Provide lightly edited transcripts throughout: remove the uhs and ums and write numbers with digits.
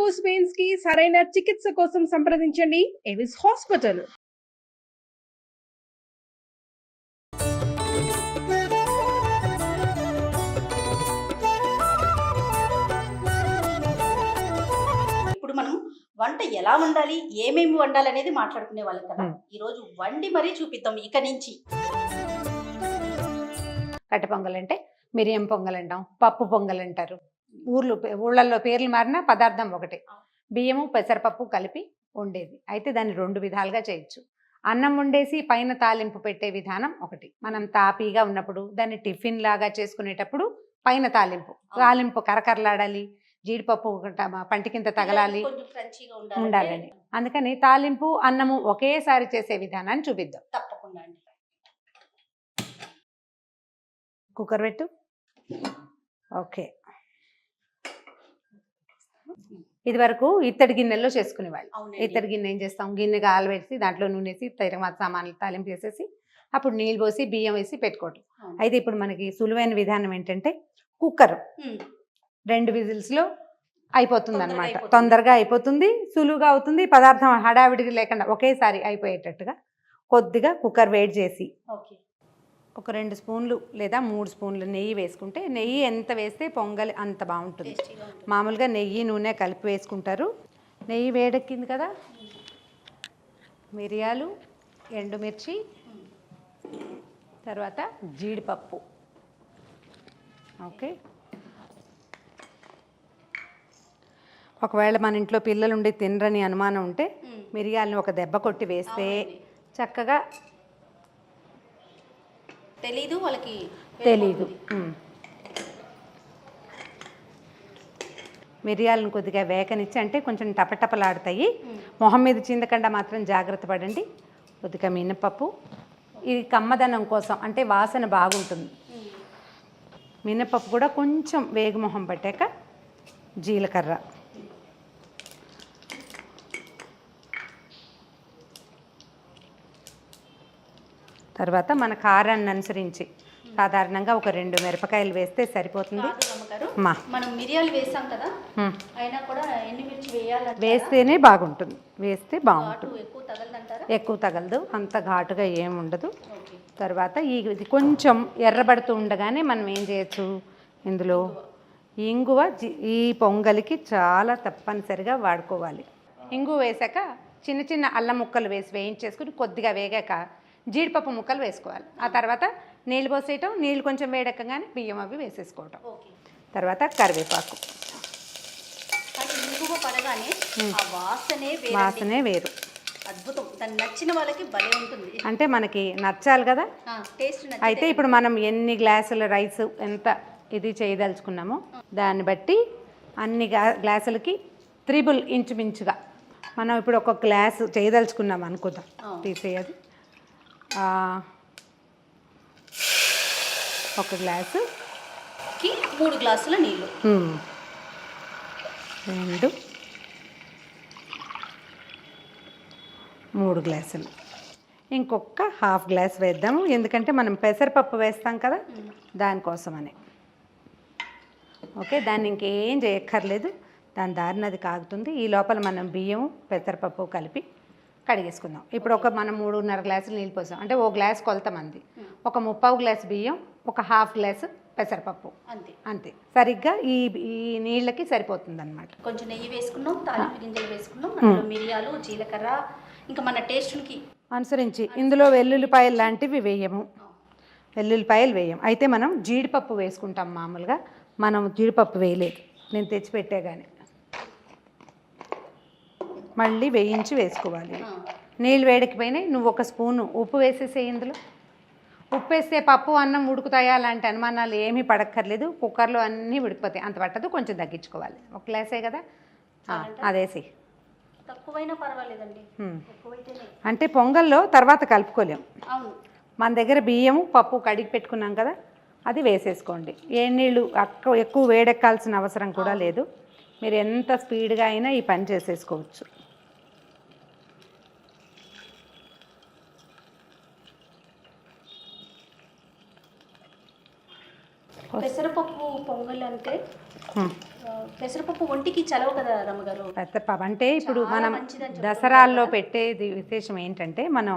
Varicose veins కి సరైన చికిత్స కోసం సంప్రదించండి ఎవిస్ హాస్పిటల్. ఇప్పుడు మనం వంట ఎలా వండాలి, ఏమేమి వండాలి అనేది మాట్లాడుకునే వాళ్ళం కదా. ఈ రోజు వండి మరీ చూపిద్దాం ఇక నుంచి. కట్టె పొంగల్ అంటే మిరియం పొంగల్ అంటాం, పప్పు పొంగల్ అంటారు. ఊళ్ళల్లో పేర్లు మారిన పదార్థం ఒకటి. బియ్యము పెసరపప్పు కలిపి వండేది. అయితే దాన్ని 2 విధాలుగా చేయొచ్చు. అన్నం వండేసి పైన తాలింపు పెట్టే విధానం ఒకటి. మనం తాపీగా ఉన్నప్పుడు దాన్ని టిఫిన్ లాగా చేసుకునేటప్పుడు పైన తాలింపు కరకరలాడాలి, జీడిపప్పు పంటి కింద తగలాలి, ఉండాలని. అందుకని తాలింపు అన్నము ఒకేసారి చేసే విధానాన్ని చూపిద్దాం. తప్పకుండా అండి. కుక్కర్ పెట్టు. ఓకే, ఇది వరకు ఇత్తడి గిన్నెల్లో చేసుకునేవాళ్ళు. ఇత్తడి గిన్నె ఏం చేస్తాం, గిన్నె కాలబెట్టి దాంట్లో నూనె వేసి తగిన సామాన్లు తాలింపు వేసేసి అప్పుడు నీళ్ళు పోసి బియ్యం వేసి పెట్టుకోవటం. అయితే ఇప్పుడు మనకి సులువైన విధానం ఏంటంటే కుక్కర్ 2 విజిల్స్లో అయిపోతుంది అనమాట. తొందరగా అయిపోతుంది, సులువుగా అవుతుంది. పదార్థం హడావిడికి లేకుండా ఒకేసారి అయిపోయేటట్టుగా కొద్దిగా కుక్కర్ వేడి చేసి ఒక 2 స్పూన్లు లేదా 3 స్పూన్లు నెయ్యి వేసుకుంటే, నెయ్యి ఎంత వేస్తే పొంగలి అంత బాగుంటుంది. మామూలుగా నెయ్యి నూనె కలిపి వేసుకుంటారు. నెయ్యి వేడెక్కింది కదా, మిరియాలు, ఎండుమిర్చి, తర్వాత జీడిపప్పు. ఓకే, ఒకవేళ మన ఇంట్లో పిల్లలు ఉండి తినరని అనుమానం ఉంటే మిరియాలను ఒక దెబ్బ కొట్టి వేస్తే చక్కగా తెలీదు వాళ్ళకి, తెలీదు. మిరియాలను కొద్దిగా వేకనిచ్చి, అంటే కొంచెం టపటపలాడతాయి, మొహం మీద చిందకుండా మాత్రం జాగ్రత్త పడండి. కొద్దిగా మినపప్పు, ఇది కమ్మదనం కోసం, అంటే వాసన బాగుంటుంది. మినపప్పు కూడా కొంచెం వేగుమొహం పట్టాక జీలకర్ర, తర్వాత మన కారాన్ని అనుసరించి సాధారణంగా ఒక 2 మిరపకాయలు వేస్తే సరిపోతుంది. మనం మిరియాలు వేసాం కదా, అయినా కూడా ఎండుమిర్చి వేయాలి, వేస్తేనే బాగుంటుంది. వేస్తే బాగుంటుంది, ఎక్కువ తగలదు, అంత ఘాటుగా ఏముండదు. తర్వాత ఇది కొంచెం ఎర్రబడుతూ ఉండగానే మనం ఏం చేయొచ్చు, ఇందులో ఇంగువ ఈ పొంగలికి చాలా తప్పనిసరిగా వాడుకోవాలి. ఇంగువ వేసాక చిన్న చిన్న అల్లం ముక్కలు వేసి వేయించేసుకుని కొద్దిగా వేగాక జీడిపప్పు ముక్కలు వేసుకోవాలి. ఆ తర్వాత నీళ్ళు పోసేయటం, నీళ్ళు కొంచెం వేడెక్కగానే బియ్యం అవి వేసేసుకోవటం. తర్వాత కరివేపాకు, వాసనే వేరు, అద్భుతం. దాన్ని నచ్చిన వాళ్ళకి భలే ఉంటుంది. అంటే మనకి నచ్చాలి కదా టేస్ట్. అయితే ఇప్పుడు మనం ఎన్ని గ్లాసుల రైస్ ఎంత ఇది చేయదలుచుకున్నామో దాన్ని బట్టి అన్ని గ్లాసులకి 3 ఇంచుమించుగా మనం ఇప్పుడు ఒక గ్లాసు చేయదలుచుకున్నాం అనుకుందాం, తీసేయాలి. ఒక గ్లాసుకి 3 గ్లాసుల నీళ్ళు, 2 3 గ్లాసులు. ఇంకొక ½ గ్లాస్ వేద్దాము, ఎందుకంటే మనం పెసరపప్పు వేస్తాం కదా దానికోసమని. ఓకే, దాన్ని ఇంకేం చేయక్కర్లేదు, దాని దారిన అది కాగుతుంది. ఈ లోపల మనం బియ్యం పెసరపప్పు కలిపి కడిగేసుకుందాం. ఇప్పుడు మనం 3.5 గ్లాసులు నీళ్ళు పోసాం అంటే 1 గ్లాస్ కొలత మంది, ఒక 3/4 గ్లాస్ బియ్యం, ఒక ½ గ్లాసు పెసరపప్పు, అంతే. సరిగ్గా ఈ నీళ్ళకి సరిపోతుంది అనమాట. కొంచెం నెయ్యి వేసుకున్నాం, తాలింపు గింజలు వేసుకున్నాం, మిరియాలు, జీలకర్ర, ఇంకా మన టేస్ట్కి అనుసరించి ఇందులో వెల్లుల్లిపాయలు లాంటివి వేయము, వెల్లుల్లిపాయలు వేయం. అయితే మనం జీడిపప్పు వేసుకుంటాం. మామూలుగా మనం జీడిపప్పు వేయలేదు, నేను తెచ్చిపెట్టే కానీ మళ్ళీ వేయించి వేసుకోవాలి. నీళ్ళు వేడెక్కిపోయినాయి, నువ్వు 1 స్పూను ఉప్పు వేసేసే. ఇందులో ఉప్పు వేస్తే పప్పు అన్నం ఉడుకుతాయా అలాంటి అనుమానాలు ఏమీ పడక్కర్లేదు. కుక్కర్లో అన్నీ ఉడికిపోతాయి, అంత పట్టదు, కొంచెం తగ్గించుకోవాలి. 1 గ్లాసే కదా, అదేసి. తక్కువైనా పర్వాలేదండి, అంటే పొంగల్లో తర్వాత కలుపుకోలేము. మన దగ్గర బియ్యము పప్పు కడిగి పెట్టుకున్నాం కదా, అది వేసేసుకోండి. ఏ నీళ్ళు ఎక్కువ వేడెక్కాల్సిన అవసరం కూడా లేదు. మీరు ఎంత స్పీడ్గా అయినా ఈ పని చేసేసుకోవచ్చు. పెసరపప్పు పొంగల్ అంటే పెసరపప్పు ఒంటికి చలవ కదా రమ్మగారు. పెసరపప్పు అంటే ఇప్పుడు చాలా మనం మంచిదని చెప్తున్నారు దసరాల్లో కదా. పెట్టేది విశేషం ఏంటంటే మనం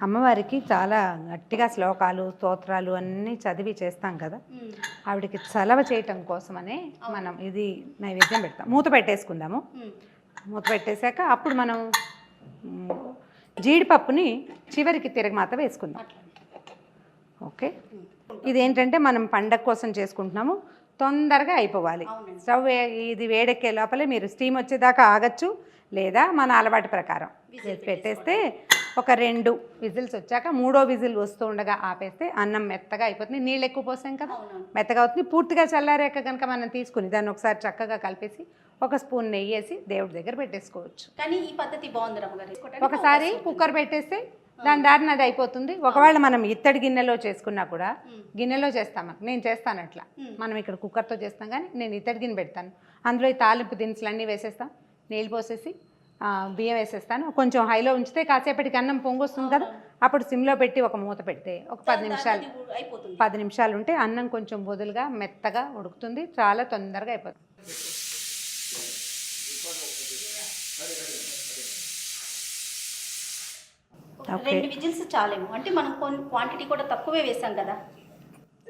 అమ్మవారికి చాలా గట్టిగా శ్లోకాలు స్తోత్రాలు అన్నీ చదివి చేస్తాం కదా, ఆవిడకి చలవ చేయటం కోసమనే మనం ఇది నైవేద్యం పెడతాం. మూత పెట్టేసుకుందాము. మూత పెట్టేశాక అప్పుడు మనం జీడిపప్పుని చివరికి తిరగమాత వేసుకుందాం. ఓకే, ఇదేంటంటే మనం పండగ కోసం చేసుకుంటున్నాము, తొందరగా అయిపోవాలి. స్టవ్ ఇది వేడెక్కే లోపలే మీరు స్టీమ్ వచ్చేదాకా ఆగచ్చు, లేదా మన అలవాటు ప్రకారం పెట్టేస్తే ఒక 2 విజిల్స్ వచ్చాక 3వ విజిల్ వస్తూ ఉండగా ఆపేస్తే అన్నం మెత్తగా అయిపోతుంది. నీళ్ళు ఎక్కువ పోసాం కదా, మెత్తగా అవుతుంది. పూర్తిగా చల్లారాక కనుక మనం తీసుకుని దాన్ని ఒకసారి చక్కగా కలిపేసి ఒక స్పూన్ నెయ్యి వేసి దేవుడి దగ్గర పెట్టేసుకోవచ్చు. కానీ ఈ పద్ధతి బాగుంది రమ్మగారు. ఒకసారి కుక్కర్ పెట్టేస్తే దాని దారిన అది అయిపోతుంది. ఒకవేళ మనం ఇత్తడి గిన్నెలో చేసుకున్నా కూడా, గిన్నెలో చేస్తాం, నేను చేస్తాను అట్లా, మనం ఇక్కడ కుక్కర్తో చేస్తాం కానీ నేను ఇత్తడి గిన్నె పెడతాను. అందులో ఈ తాలింపు దినుసులు అన్నీ వేసేస్తాం, నీళ్ళు పోసేసి బియ్యం వేసేస్తాను. కొంచెం హైలో ఉంచితే కాసేపటికి అన్నం పొంగొస్తుంది కదా, అప్పుడు సిమ్లో పెట్టి ఒక మూత పెడితే ఒక 10 నిమిషాలు ఉంటే అన్నం కొంచెం వదులుగా మెత్తగా ఉడుకుతుంది, చాలా తొందరగా అయిపోతుంది. ఓకే, 2 విజిల్స్ చాలేమో, అంటే మనం క్వాంటిటీ కూడా తక్కువే వేసాం కదా.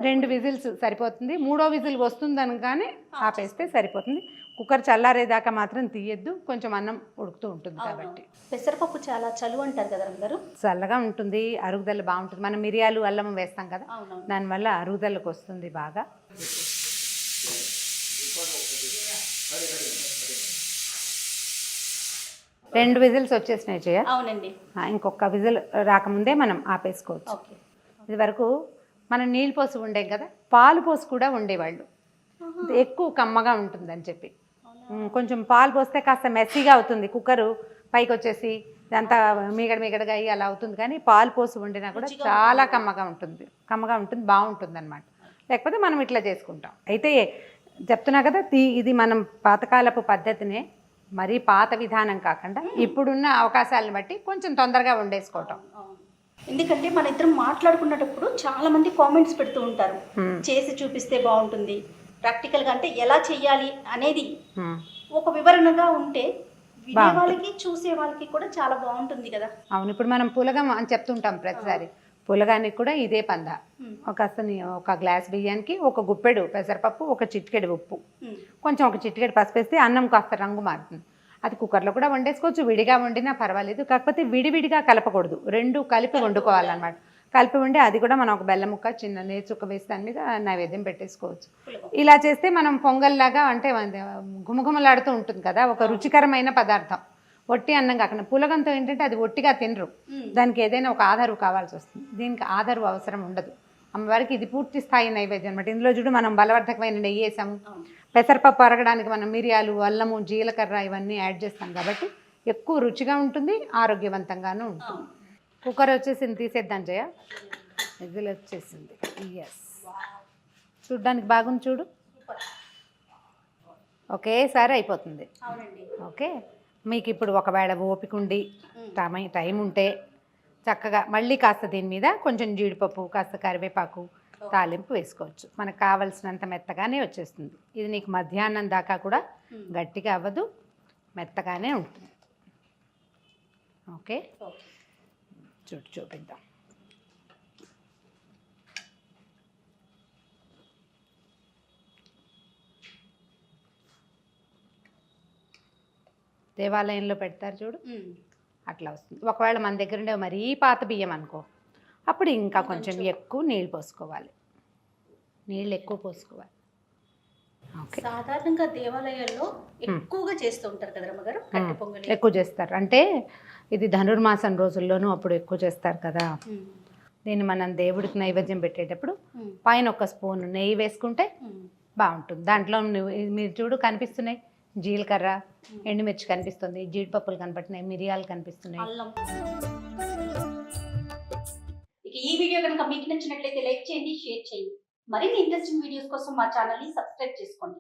2 విజిల్స్ సరిపోతుంది. 3వ విజిల్ వస్తుంది అనగానే ఆపేస్తే సరిపోతుంది. కుక్కర్ చల్లారేదాకా మాత్రం తీయద్దు, కొంచెం అన్నం ఉడుకుతూ ఉంటుంది కాబట్టి. పెసరపప్పు చాలా చలువ అంటారు కదా రమ్మగారు. చల్లగా ఉంటుంది, అరుగుదల బాగుంటుంది. మనం మిరియాలు అల్లం వేస్తాం కదా, దానివల్ల అరుగుదలకు వస్తుంది బాగా. రెండు విజిల్స్ వచ్చేసినాయి చేయ. అవునండి. ఇంకొక విజిల్ రాకముందే మనం ఆపేసుకోవచ్చు. ఇది వరకు మనం నీళ్ళు పోసి ఉండేం కదా, పాలు పోసి కూడా ఉండేవాళ్ళు, ఎక్కువ కమ్మగా ఉంటుందని చెప్పి. కొంచెం పాలు పోస్తే కాస్త మెస్సీగా అవుతుంది, కుక్కరు పైకి వచ్చేసి అంతా మీగడగా అయ్యి అలా అవుతుంది. కానీ పాలు పోసి వండినా కూడా చాలా కమ్మగా ఉంటుంది, బాగుంటుంది అనమాట. లేకపోతే మనం ఇట్లా చేసుకుంటాం. అయితే చెప్తున్నా కదా, ఇది మనం పాతకాలపు పద్ధతినే, మరీ పాత విధానం కాకుండా ఇప్పుడున్న అవకాశాలను బట్టి కొంచెం తొందరగా వండేసుకోవటం. ఎందుకంటే మన ఇద్దరం మాట్లాడుకున్నప్పుడు చాలా మంది కామెంట్స్ పెడుతూ ఉంటారు, చేసి చూపిస్తే బాగుంటుంది, ప్రాక్టికల్గా అంటే ఎలా చెయ్యాలి అనేది ఒక వివరణగా ఉంటే వినే వాళ్ళకి చూసే వాళ్ళకి కూడా చాలా బాగుంటుంది కదా. అవును, ఇప్పుడు మనం పులగం అని చెప్తుంటాం ప్రతిసారి, పులగానికి కూడా ఇదే పంద. ఒక గ్లాస్ బియ్యానికి ఒక గుప్పెడు పెసరపప్పు, ఒక చిటికెడు ఉప్పు, కొంచెం ఒక చిటికెడు పసుపు వేస్తే అన్నం కాస్త రంగు మారుతుంది. అది కుక్కర్లో కూడా వండేసుకోవచ్చు, విడిగా వండినా పర్వాలేదు. కాకపోతే విడివిడిగా కలపకూడదు, రెండు కలిపి వండుకోవాలన్నమాట. కలిపి వండి అది కూడా మనం ఒక బెల్లం ముక్క, చిన్న నేచుక్క వేసి దాని మీద నైవేద్యం పెట్టేసుకోవచ్చు. ఇలా చేస్తే మనం పొంగల్లాగా అంటే గుమగుమలాడుతూ ఉంటుంది కదా, ఒక రుచికరమైన పదార్థం. ఒట్టి అన్నం కాకుండా పులగంతో ఏంటంటే అది ఒట్టిగా తినరు, దానికి ఏదైనా ఒక ఆధారు కావాల్సి వస్తుంది. దీనికి ఆధారు అవసరం ఉండదు. అమ్మవారికి ఇది పూర్తి స్థాయి నైవేద్యం అనమాట. ఇందులో చూడు మనం బలవర్ధకమైన నెయ్యి వేసాము, పెసరపప్పు అరగడానికి మనం మిరియాలు, అల్లము, జీలకర్ర ఇవన్నీ యాడ్ చేస్తాం కాబట్టి ఎక్కువ రుచిగా ఉంటుంది, ఆరోగ్యవంతంగానూ ఉంటుంది. కుక్కర్ వచ్చేసింది, తీసేద్దాం జయ. విజిల్ వచ్చేసింది. ఎస్, చూడ్డానికి బాగుంది చూడు, ఒకేసారి అయిపోతుంది. ఓకే, మీకు ఇప్పుడు ఒకవేళ ఓపిక ఉండి టైం ఉంటే చక్కగా మళ్ళీ కాస్త దీని మీద కొంచెం జీడిపప్పు, కాస్త కరివేపాకు తాలింపు వేసుకోవచ్చు. మనకు కావలసినంత మెత్తగానే వచ్చేస్తుంది. ఇది నీకు మధ్యాహ్నం దాకా కూడా గట్టిగా అవ్వదు, మెత్తగానే ఉంటుంది. ఓకే, చూపిద్దాం. దేవాలయంలో పెడతారు చూడు, అట్లా వస్తుంది. ఒకవేళ మన దగ్గర ఉండే మరీ పాత బియ్యం అనుకో, అప్పుడు ఇంకా కొంచెం ఎక్కువ నీళ్ళు పోసుకోవాలి, నీళ్ళు ఎక్కువ పోసుకోవాలి. సాధారణంగా దేవాలయాల్లో ఎక్కువగా చేస్తూ ఉంటారు కదా రమ్మగారు, కట్టె పొంగలి ఎక్కువ చేస్తారు. అంటే ఇది ధనుర్మాసం రోజుల్లోనూ అప్పుడు ఎక్కువ చేస్తారు కదా. దీన్ని మనం దేవుడికి నైవేద్యం పెట్టేటప్పుడు పైన ఒక స్పూన్ నెయ్యి వేసుకుంటే బాగుంటుంది. దాంట్లో మీరు చూడు కనిపిస్తున్నాయి, జీలకర్ర, ఎండుమిర్చి కనిపిస్తుంది, జీడిపప్పులు కనపడుతున్నాయి, మిరియాలు కనిపిస్తున్నాయి. ఈ వీడియో కనుక మీకు నచ్చినట్లయితే లైక్ చేయండి, షేర్ చేయండి. మరిన్ని ఇంట్రెస్టింగ్ వీడియోస్ కోసం మా ఛానల్ని సబ్స్క్రైబ్ చేసుకోండి.